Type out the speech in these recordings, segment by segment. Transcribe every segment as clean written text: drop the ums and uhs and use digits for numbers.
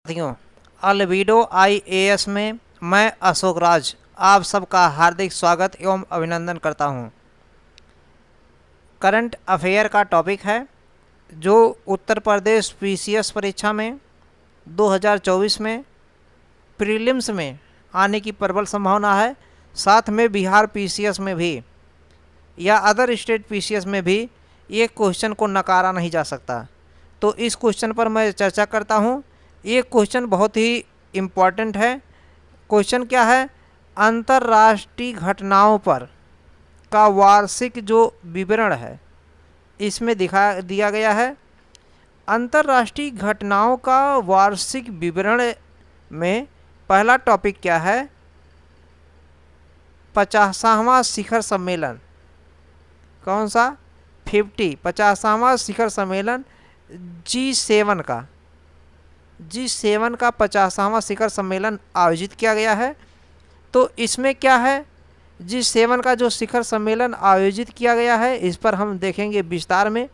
साथियों, albedo IAS में मैं अशोक राज आप सबका हार्दिक स्वागत एवं अभिनंदन करता हूं। करंट अफेयर का टॉपिक है जो उत्तर प्रदेश पीसीएस परीक्षा में 2024 में प्रीलिम्स में आने की प्रबल संभावना है। साथ में बिहार पीसीएस में भी या अदर स्टेट पीसीएस में भी ये क्वेश्चन को नकारा नहीं जा सकता। तो इस क्वेश्चन पर मैं चर्चा करता हूँ। ये क्वेश्चन बहुत ही इम्पॉर्टेंट है। क्वेश्चन क्या है? अंतर्राष्ट्रीय घटनाओं पर का वार्षिक जो विवरण है इसमें दिया गया है। अंतर्राष्ट्रीय घटनाओं का वार्षिक विवरण में पहला टॉपिक क्या है? 50वां शिखर सम्मेलन। कौन सा? 50वां शिखर सम्मेलन G7 का 50वां शिखर सम्मेलन आयोजित किया गया है। तो इसमें क्या है? G7 का जो शिखर सम्मेलन आयोजित किया गया है इस पर हम देखेंगे विस्तार में।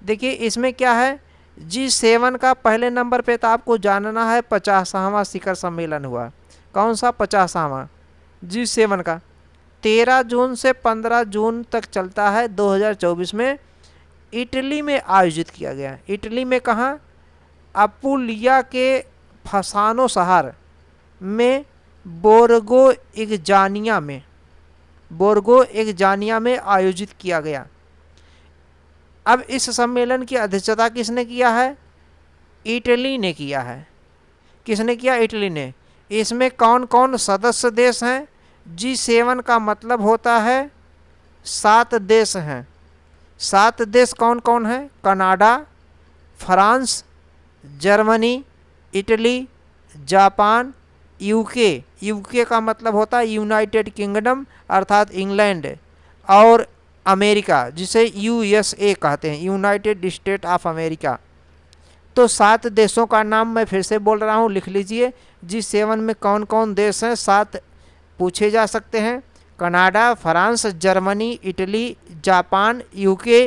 देखिए इसमें क्या है, G7 का पहले नंबर पे तो आपको जानना है 50वां शिखर सम्मेलन हुआ। कौन सा? 50वां G7 का 13 जून से 15 जून तक चलता है। 2024 में इटली में आयोजित किया गया। इटली में कहाँ? अपुलिया के फसानो शहर में बोर्गो एग्जानिया में आयोजित किया गया। अब इस सम्मेलन की अध्यक्षता किसने किया है? इटली ने किया है। किसने किया? इटली ने। इसमें कौन कौन सदस्य देश हैं? G7 का मतलब होता है 7 देश हैं। 7 देश कौन कौन हैं? Canada, France, Germany, Italy, Japan, UK का मतलब होता है यूनाइटेड किंगडम अर्थात इंग्लैंड, और अमेरिका जिसे यूएसए कहते हैं, यूनाइटेड स्टेट ऑफ अमेरिका। तो 7 देशों का नाम मैं फिर से बोल रहा हूँ, लिख लीजिए। G7 में कौन कौन देश हैं? 7 पूछे जा सकते हैं। Canada, France, Germany, Italy, Japan, UK,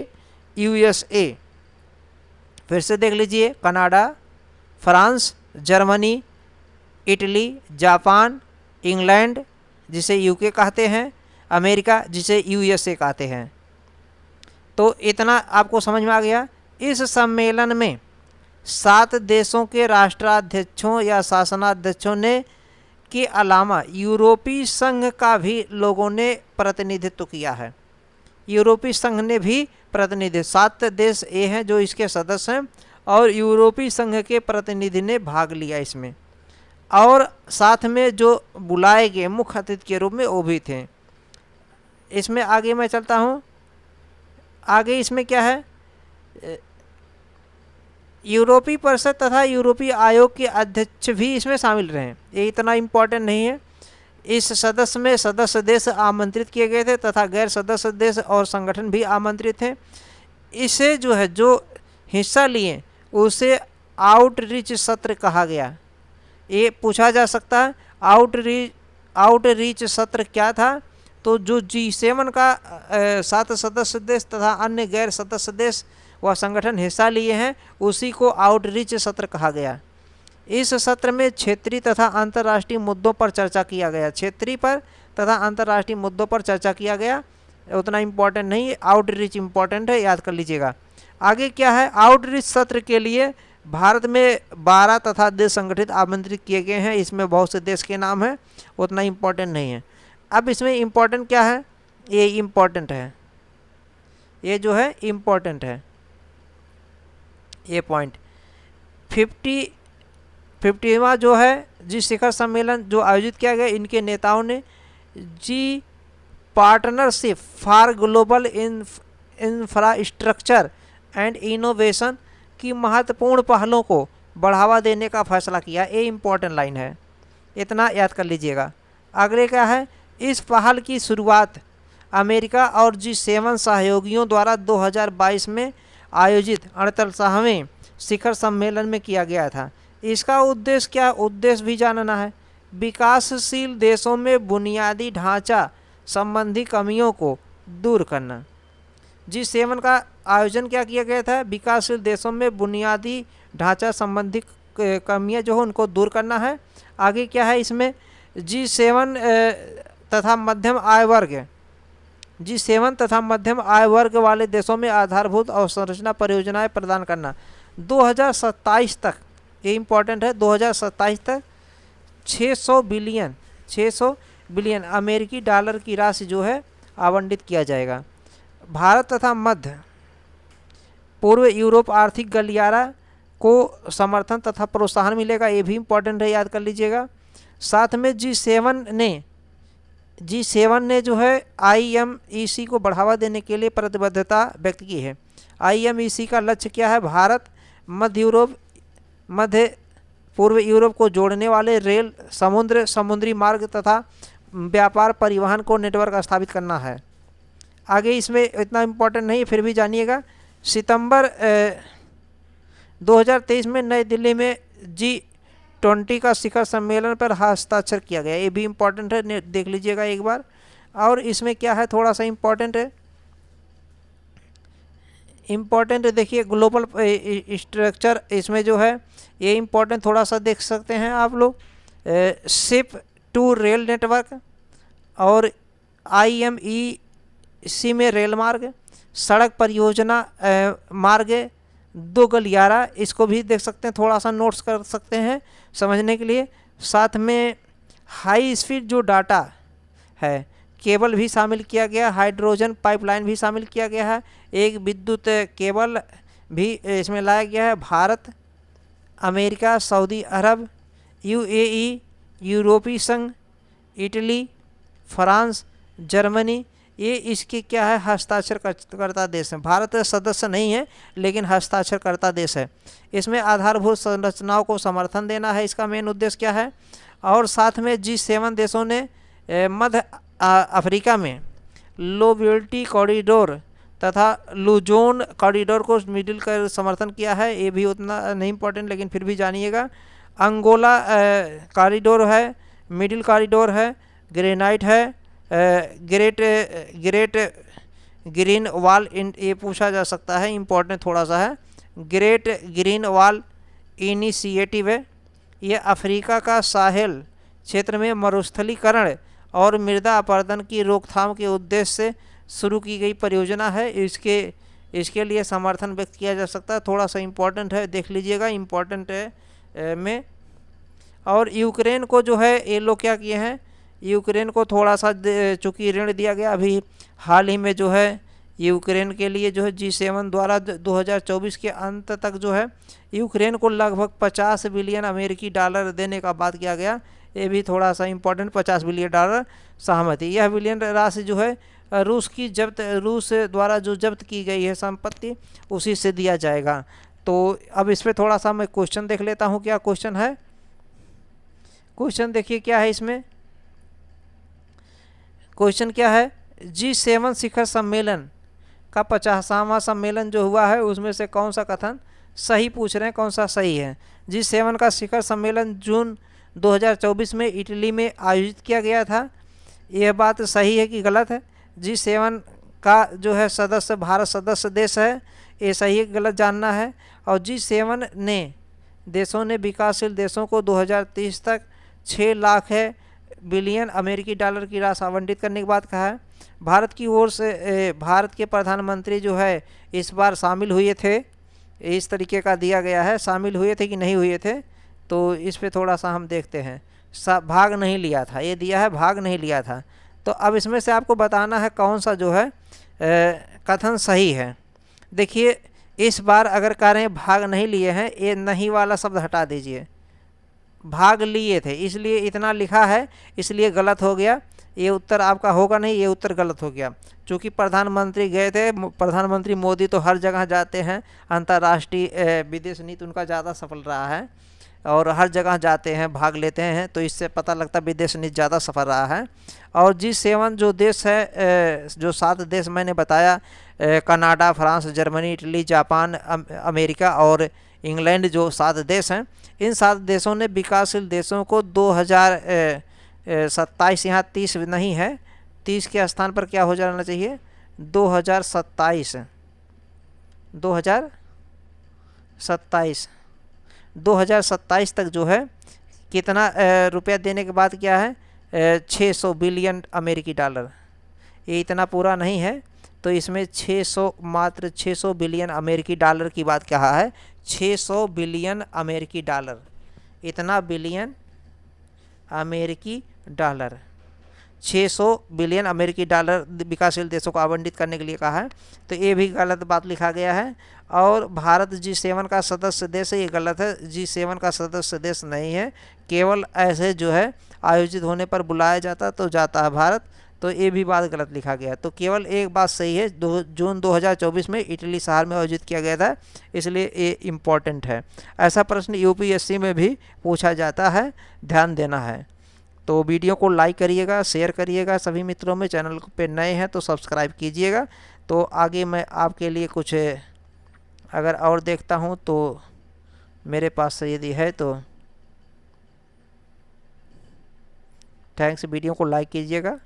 USA. फिर से देख लीजिए, Canada, France, Germany, Italy, Japan, England जिसे यूके कहते हैं, अमेरिका जिसे यूएसए कहते हैं। तो इतना आपको समझ में आ गया। इस सम्मेलन में 7 देशों के राष्ट्राध्यक्षों या शासनाध्यक्षों ने के अलावा यूरोपीय संघ का भी लोगों ने प्रतिनिधित्व किया है। यूरोपीय संघ ने भी प्रतिनिधि 7 देश ये हैं जो इसके सदस्य हैं, और यूरोपीय संघ के प्रतिनिधि ने भाग लिया इसमें। और साथ में जो बुलाए गए मुख्य अतिथि के रूप में वो भी थे। इसमें आगे मैं चलता हूँ। आगे इसमें क्या है? यूरोपीय परिषद तथा यूरोपीय आयोग के अध्यक्ष भी इसमें शामिल रहे। ये इतना इम्पोर्टेंट नहीं है। इस सदस्य में सदस्य देश आमंत्रित किए गए थे तथा गैर सदस्य देश और संगठन भी आमंत्रित थे। इसे जो है जो हिस्सा लिए उसे आउटरीच सत्र कहा गया। ये पूछा जा सकता है आउटरीच सत्र क्या था? तो जो G7 का 7 सदस्य देश तथा अन्य गैर सदस्य देश व संगठन हिस्सा लिए हैं उसी को आउटरीच सत्र कहा गया। इस सत्र में क्षेत्रीय तथा अंतर्राष्ट्रीय मुद्दों पर चर्चा किया गया। क्षेत्रीय पर तथा अंतर्राष्ट्रीय मुद्दों पर चर्चा किया गया। उतना इम्पोर्टेंट नहीं है, आउटरीच इम्पोर्टेंट है, याद कर लीजिएगा। आगे क्या है? आउटरीच सत्र के लिए भारत में 12 तथा देश संगठित आमंत्रित किए गए हैं। इसमें बहुत से देश के नाम हैं, उतना इम्पोर्टेंट नहीं है। अब इसमें इम्पोर्टेंट क्या है? ये इम्पोर्टेंट है, ये जो है इम्पोर्टेंट है ये पॉइंट। 50वां जो है जी शिखर सम्मेलन जो आयोजित किया गया, इनके नेताओं ने G partnership for global infrastructure and innovation की महत्वपूर्ण पहलों को बढ़ावा देने का फैसला किया। ये इम्पोर्टेंट लाइन है, इतना याद कर लीजिएगा। अगले क्या है? इस पहल की शुरुआत अमेरिका और G7 सहयोगियों द्वारा 2022 में आयोजित 48वें शिखर सम्मेलन में किया गया था। इसका उद्देश्य क्या? उद्देश्य भी जानना है। विकासशील देशों में बुनियादी ढांचा संबंधी कमियों को दूर करना। G7 का आयोजन क्या किया गया था? विकासशील देशों में बुनियादी ढांचा संबंधी कमियां जो हो उनको दूर करना है। आगे क्या है इसमें, G7 तथा मध्यम आय वर्ग, G7 तथा मध्यम आय वर्ग वाले देशों में आधारभूत अवसंरचना परियोजनाएं प्रदान करना। 2027 तक, ये इम्पोर्टेंट है, 2027 तक 600 बिलियन अमेरिकी डॉलर की राशि जो है आवंटित किया जाएगा। भारत तथा मध्य पूर्व यूरोप आर्थिक गलियारा को समर्थन तथा प्रोत्साहन मिलेगा, ये भी इम्पोर्टेंट है, याद कर लीजिएगा। साथ में G7 ने जो है IMEC को बढ़ावा देने के लिए प्रतिबद्धता व्यक्त की है। IMEC का लक्ष्य क्या है, भारत मध्य पूर्व यूरोप को जोड़ने वाले रेल, समुद्री मार्ग तथा व्यापार परिवहन को नेटवर्क स्थापित करना है। आगे इसमें इतना इम्पोर्टेंट नहीं, फिर भी जानिएगा। सितंबर 2023 में नई दिल्ली में G20 का शिखर सम्मेलन पर हस्ताक्षर किया गया, ये भी इम्पोर्टेंट है, देख लीजिएगा एक बार। और इसमें क्या है, थोड़ा सा इम्पोर्टेंट है, देखिए ग्लोबल स्ट्रक्चर इसमें जो है ये इम्पोर्टेंट थोड़ा सा देख सकते हैं आप लोग। शिप टू रेल नेटवर्क और IMEC में रेल मार्ग, सड़क परियोजना मार्ग, 2 गलियारा, इसको भी देख सकते हैं, थोड़ा सा नोट्स कर सकते हैं समझने के लिए। साथ में हाई स्पीड जो डाटा है, केबल भी शामिल किया गया, हाइड्रोजन पाइपलाइन भी शामिल किया गया है, एक विद्युत केबल भी इसमें लाया गया है। भारत, अमेरिका, सऊदी अरब, UAE, यूरोपीय संघ, इटली, फ्रांस, जर्मनी, ये इसके क्या है, हस्ताक्षरकर्ता देश हैं। भारत सदस्य नहीं है लेकिन हस्ताक्षरकर्ता देश है। इसमें आधारभूत संरचनाओं को समर्थन देना है, इसका मेन उद्देश्य क्या है। और साथ में G7 देशों ने मध्य अफ्रीका में लोबिलिटी कॉरिडोर तथा लुजोन कॉरिडोर को मिडिल कर समर्थन किया है, ये भी उतना नहीं इम्पोर्टेंट, लेकिन फिर भी जानिएगा। अंगोला कॉरिडोर है, मिडिल कॉरिडोर है, ग्रेनाइट है, ग्रेट ग्रीन वॉल, ये पूछा जा सकता है, इम्पोर्टेंट थोड़ा सा है। ग्रेट ग्रीन वॉल इनिशिएटिव है, ये अफ्रीका का साहेल क्षेत्र में मरुस्थलीकरण और मृदा अपरदन की रोकथाम के उद्देश्य से शुरू की गई परियोजना है। इसके लिए समर्थन व्यक्त किया जा सकता है, थोड़ा सा इम्पोर्टेंट है, देख लीजिएगा, इम्पोर्टेंट है में। और यूक्रेन को जो है ये लोग क्या किए हैं, यूक्रेन को थोड़ा सा चूँकि ऋण दिया गया अभी हाल ही में जो है, यूक्रेन के लिए जो है G7 द्वारा 2024 के अंत तक जो है यूक्रेन को लगभग 50 बिलियन अमेरिकी डॉलर देने का बात किया गया, ये भी थोड़ा सा इम्पोर्टेंट, 50 बिलियन डॉलर सहमति। यह बिलियन राशि जो है रूस द्वारा जो जब्त की गई है संपत्ति, उसी से दिया जाएगा। तो अब इस पर थोड़ा सा मैं क्वेश्चन देख लेता हूँ, क्या क्वेश्चन है। क्वेश्चन देखिए क्या है इसमें, क्वेश्चन क्या है, G7 शिखर सम्मेलन का 50वां सम्मेलन जो हुआ है उसमें से कौन सा कथन सही पूछ रहे हैं, कौन सा सही है। G7 का शिखर सम्मेलन जून 2024 में इटली में आयोजित किया गया था, यह बात सही है कि गलत है। G7 का जो है सदस्य भारत सदस्य देश है, ये सही है गलत जानना है। और G7 देशों ने विकासशील देशों को 2030 तक 6 लाख बिलियन अमेरिकी डॉलर की राशि आवंटित करने की बात कहा है। भारत की ओर से भारत के प्रधानमंत्री जो है इस बार शामिल हुए थे, इस तरीके का दिया गया है, शामिल हुए थे कि नहीं हुए थे, तो इस पे थोड़ा सा हम देखते हैं। भाग नहीं लिया था, ये दिया है भाग नहीं लिया था। तो अब इसमें से आपको बताना है कौन सा जो है कथन सही है। देखिए इस बार अगर कह रहे हैं भाग नहीं लिए हैं, ये नहीं वाला शब्द हटा दीजिए, भाग लिए थे इसलिए इतना लिखा है, इसलिए गलत हो गया, ये उत्तर आपका होगा नहीं, ये उत्तर गलत हो गया। चूँकि प्रधानमंत्री गए थे, प्रधानमंत्री मोदी तो हर जगह जाते हैं, अंतर्राष्ट्रीय विदेश नीति उनका ज़्यादा सफल रहा है और हर जगह जाते हैं, भाग लेते हैं, तो इससे पता लगता है विदेश नीति ज़्यादा सफल रहा है। और G7 जो देश है, जो 7 देश मैंने बताया, Canada, France, Germany, Italy, Japan, America और इंग्लैंड, जो 7 देश हैं, इन 7 देशों ने विकासशील देशों को 2027, यहाँ 30 नहीं है, 30 के स्थान पर क्या हो जाना चाहिए, 2027 2027 तक जो है कितना रुपया देने के बाद क्या है 600 बिलियन अमेरिकी डॉलर। ये इतना पूरा नहीं है, तो इसमें 600 मात्र 600 बिलियन अमेरिकी डॉलर की बात कहा है। 600 बिलियन अमेरिकी डॉलर, इतना बिलियन अमेरिकी डॉलर, 600 बिलियन अमेरिकी डॉलर विकासशील देशों को आवंटित करने के लिए कहा है। तो ये भी गलत बात लिखा गया है। और भारत G7 का सदस्य देश है, ये गलत है। G7 का सदस्य देश नहीं है, केवल ऐसे जो है आयोजित होने पर बुलाया जाता तो जाता है भारत। तो ये भी बात गलत लिखा गया। तो केवल एक बात सही है, जून 2024 में इटली शहर में आयोजित किया गया था, इसलिए ये इम्पोर्टेंट है। ऐसा प्रश्न UPSC में भी पूछा जाता है, ध्यान देना है। तो वीडियो को लाइक करिएगा, शेयर करिएगा सभी मित्रों में। चैनल पे नए हैं तो सब्सक्राइब कीजिएगा। तो आगे मैं आपके लिए कुछ अगर और देखता हूँ तो मेरे पास यदि है तो थैंक्स। वीडियो को लाइक कीजिएगा।